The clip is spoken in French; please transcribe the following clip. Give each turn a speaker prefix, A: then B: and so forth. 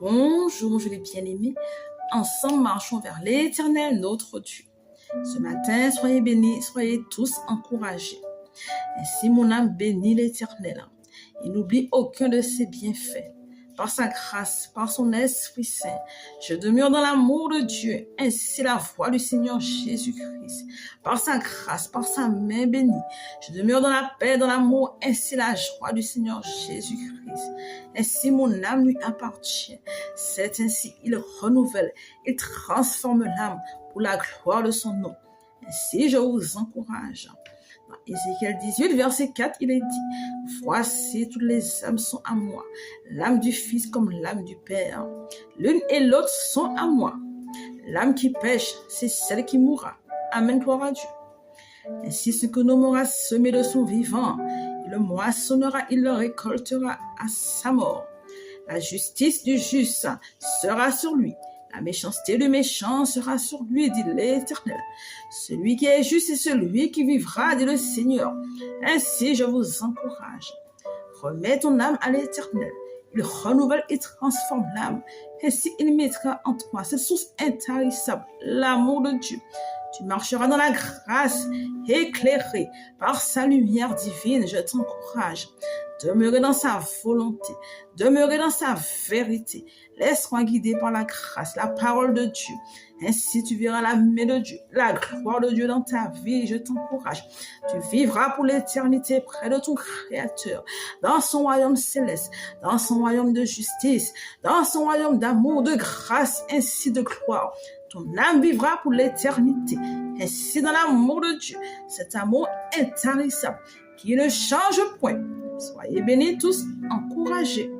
A: Bonjour, mon joli bien-aimé. Ensemble, marchons vers l'Éternel, notre Dieu. Ce matin, soyez bénis, soyez tous encouragés. Ainsi, mon âme bénit l'Éternel. Il n'oublie aucun de ses bienfaits. Par sa grâce, par son Esprit Saint, je demeure dans l'amour de Dieu. Ainsi, la voix du Seigneur Jésus-Christ. Par sa grâce, par sa main bénie, je demeure dans la paix, dans l'amour. Ainsi, la joie du Seigneur Jésus-Christ. Ainsi, mon âme lui appartient. C'est ainsi, il renouvelle, il transforme l'âme pour la gloire de son nom. Ainsi, je vous encourage. Dans Ézéchiel 18, verset 4, il est dit, « Voici, toutes les âmes sont à moi, l'âme du Fils comme l'âme du Père. L'une et l'autre sont à moi. L'âme qui pêche, c'est celle qui mourra. Amen, gloire à Dieu. Ainsi, ce que l'homme aura semé de son vivant, il le moissonnera, il le récoltera à sa mort. La justice du juste sera sur lui. La méchanceté du méchant sera sur lui, dit l'Éternel. Celui qui est juste, c'est celui qui vivra, dit le Seigneur. Ainsi, je vous encourage. Remets ton âme à l'Éternel. Il renouvelle et transforme l'âme. Ainsi, il mettra en toi cette source intarissable, l'amour de Dieu. Tu marcheras dans la grâce, éclairé par sa lumière divine. Je t'encourage. Demeurer dans sa volonté, demeurer dans sa vérité. Laisse-toi guider par la grâce, la parole de Dieu. Ainsi, tu verras la main de Dieu, la gloire de Dieu dans ta vie. Je t'encourage. Tu vivras pour l'éternité près de ton Créateur, dans son royaume céleste, dans son royaume de justice, dans son royaume d'amour, de grâce, ainsi de gloire. Ton âme vivra pour l'éternité. Ainsi, dans l'amour de Dieu, cet amour intarissable qui ne change point. Soyez bénis tous, encouragés.